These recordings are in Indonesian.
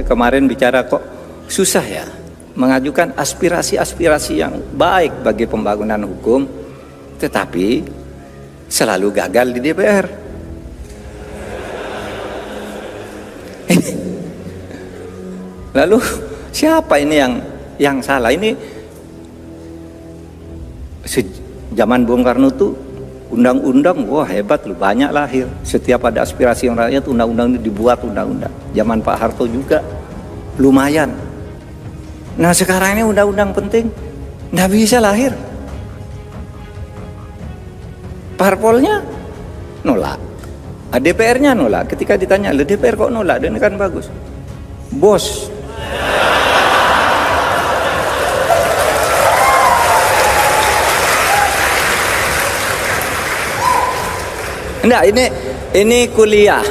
kemarin bicara kok susah ya mengajukan aspirasi-aspirasi yang baik bagi pembangunan hukum, tetapi selalu gagal di DPR. Lalu siapa ini yang salah? Ini zaman Bung Karno tuh undang-undang, wah hebat loh, banyak lahir. Setiap ada aspirasi yang rakyat, undang-undang itu dibuat undang-undang. Zaman Pak Harto juga lumayan. Nah sekarang ini undang-undang penting, nggak bisa lahir. Parpolnya nolak, DPR-nya nolak. Ketika ditanya, le DPR kok nolak? Dan ini kan bagus. Bos, enggak, ini kuliah,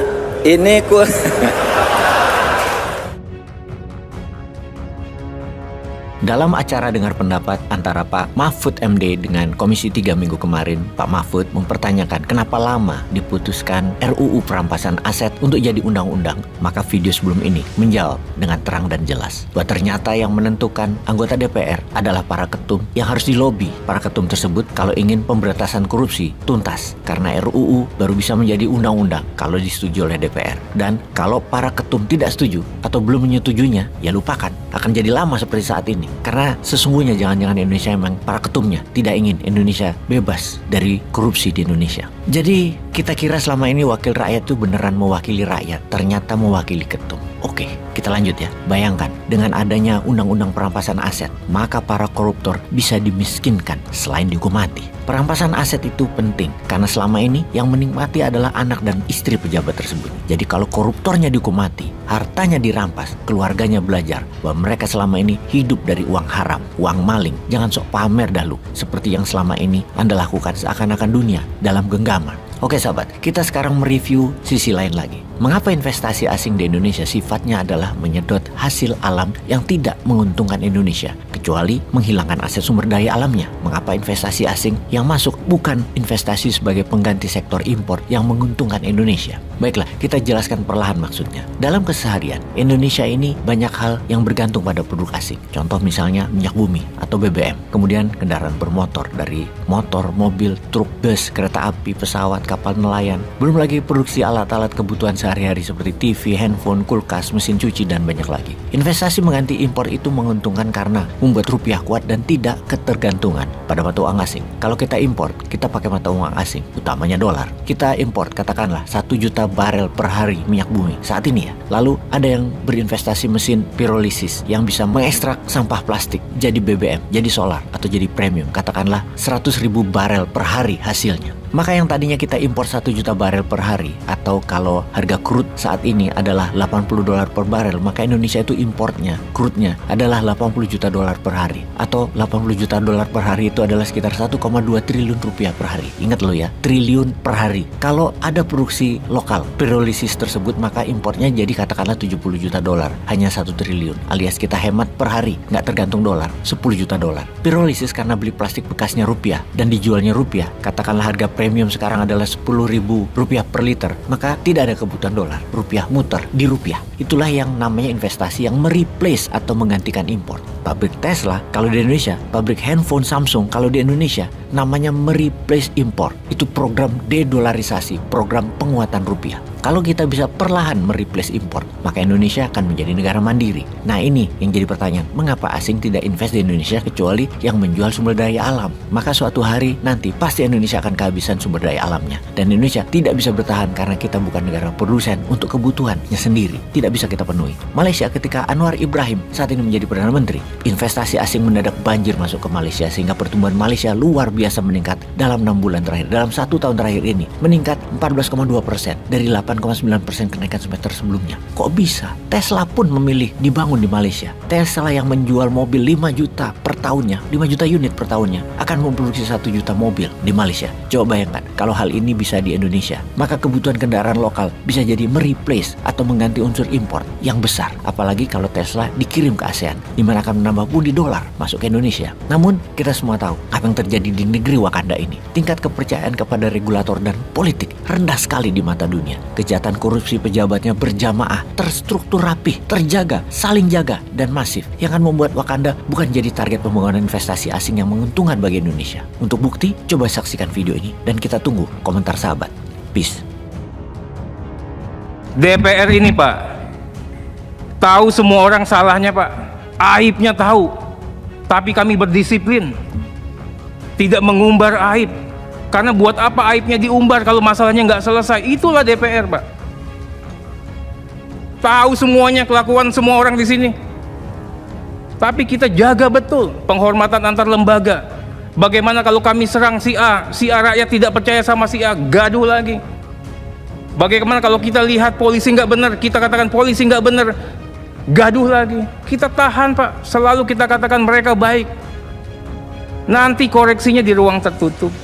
Dalam acara dengar pendapat antara Pak Mahfud MD dengan Komisi 3 minggu kemarin, Pak Mahfud mempertanyakan kenapa lama diputuskan RUU perampasan aset untuk jadi undang-undang. Maka video sebelum ini menjawab dengan terang dan jelas bahwa ternyata yang menentukan anggota DPR adalah para ketum yang harus dilobi para ketum tersebut kalau ingin pemberantasan korupsi tuntas. Karena RUU baru bisa menjadi undang-undang kalau disetujui oleh DPR. Dan kalau para ketum tidak setuju atau belum menyetujuinya, ya lupakan. Akan jadi lama seperti saat ini. Karena sesungguhnya jangan-jangan Indonesia memang para ketumnya tidak ingin Indonesia bebas dari korupsi di Indonesia. Jadi kita kira selama ini wakil rakyat itu beneran mewakili rakyat, ternyata mewakili ketum. Oke, kita lanjut ya. Bayangkan dengan adanya undang-undang perampasan aset, maka para koruptor bisa dimiskinkan selain dihukum mati. Perampasan aset itu penting karena selama ini yang menikmati adalah anak dan istri pejabat tersebut. Jadi kalau koruptornya dihukum mati, hartanya dirampas, keluarganya belajar bahwa mereka selama ini hidup dari uang haram, uang maling. Jangan sok pamer dahulu seperti yang selama ini Anda lakukan seakan-akan dunia dalam genggaman. Oke sahabat, kita sekarang mereview sisi lain lagi. Mengapa investasi asing di Indonesia sifatnya adalah menyedot hasil alam yang tidak menguntungkan Indonesia, kecuali menghilangkan aset sumber daya alamnya? Mengapa investasi asing yang masuk bukan investasi sebagai pengganti sektor impor yang menguntungkan Indonesia? Baiklah, kita jelaskan perlahan maksudnya. Dalam keseharian, Indonesia ini banyak hal yang bergantung pada produk asing. Contoh misalnya minyak bumi atau BBM. Kemudian kendaraan bermotor dari motor, mobil, truk, bus, kereta api, pesawat, kapal nelayan. Belum lagi produksi alat-alat kebutuhan sehari-hari seperti TV, handphone, kulkas, mesin cuci, dan banyak lagi. Investasi mengganti impor itu menguntungkan karena membuat rupiah kuat dan tidak ketergantungan pada mata uang asing. Kalau kita impor, kita pakai mata uang asing, utamanya dolar. Kita impor katakanlah 1 juta barel per hari minyak bumi saat ini ya. Lalu ada yang berinvestasi mesin pirolisis yang bisa mengekstrak sampah plastik jadi BBM, jadi solar, atau jadi premium. Katakanlah 100.000 barel per hari hasilnya. Maka yang tadinya kita impor 1 juta barel per hari, atau kalau harga crude saat ini adalah $80 per barel, maka Indonesia itu importnya, crude-nya adalah 80 juta dolar per hari. Atau 80 juta dolar per hari itu adalah sekitar 1,2 triliun rupiah per hari. Ingat lo ya, triliun per hari. Kalau ada produksi lokal pirolisis tersebut, maka importnya jadi katakanlah 70 juta dolar, hanya 1 triliun. Alias kita hemat per hari, nggak tergantung dolar, 10 juta dolar. Pirolisis karena beli plastik bekasnya rupiah dan dijualnya rupiah, katakanlah harga premium sekarang adalah 10.000 rupiah per liter, maka tidak ada kebutuhan dolar, rupiah muter di rupiah. Itulah yang namanya investasi yang mereplace atau menggantikan impor. Pabrik Tesla kalau di Indonesia, pabrik handphone Samsung kalau di Indonesia, namanya mereplace impor. Itu program dedolarisasi, program penguatan rupiah. Kalau kita bisa perlahan mereplace impor, maka Indonesia akan menjadi negara mandiri. Nah ini yang jadi pertanyaan, mengapa asing tidak invest di Indonesia kecuali yang menjual sumber daya alam? Maka suatu hari nanti pasti Indonesia akan kehabisan sumber daya alamnya. Dan Indonesia tidak bisa bertahan karena kita bukan negara produsen untuk kebutuhannya sendiri. Tidak bisa kita penuhi. Malaysia ketika Anwar Ibrahim saat ini menjadi Perdana Menteri, investasi asing mendadak banjir masuk ke Malaysia sehingga pertumbuhan Malaysia luar biasa meningkat dalam 6 bulan terakhir. Dalam 1 tahun terakhir ini meningkat 14,2% dari 8,9% kenaikan semester sebelumnya. Kok bisa? Tesla pun memilih dibangun di Malaysia. Tesla yang menjual mobil 5 juta per tahunnya, 5 juta unit per tahunnya, akan memproduksi 1 juta mobil di Malaysia. Coba bayangkan, kalau hal ini bisa di Indonesia, maka kebutuhan kendaraan lokal bisa jadi mereplace atau mengganti unsur impor yang besar. Apalagi kalau Tesla dikirim ke ASEAN, di mana akan menambah pundi dolar masuk ke Indonesia. Namun, kita semua tahu apa yang terjadi di negeri Wakanda ini. Tingkat kepercayaan kepada regulator dan politik rendah sekali di mata dunia. kejahatan korupsi pejabatnya berjamaah, terstruktur rapih, terjaga, saling jaga, dan masif yang akan membuat Wakanda bukan jadi target pembangunan investasi asing yang menguntungkan bagi Indonesia. Untuk bukti, coba saksikan video ini dan kita tunggu komentar sahabat. Peace. DPR ini Pak, tahu semua orang salahnya Pak, aibnya tahu, tapi kami berdisiplin, tidak mengumbar aib. Karena buat apa aibnya diumbar kalau masalahnya nggak selesai? Itulah DPR, Pak. Tahu semuanya, kelakuan semua orang di sini. Tapi kita jaga betul penghormatan antar lembaga. Bagaimana kalau kami serang si A rakyat tidak percaya sama si A, gaduh lagi. Bagaimana kalau kita lihat polisi nggak benar, kita katakan polisi nggak benar, gaduh lagi. Kita tahan, Pak. Selalu kita katakan mereka baik. Nanti koreksinya di ruang tertutup.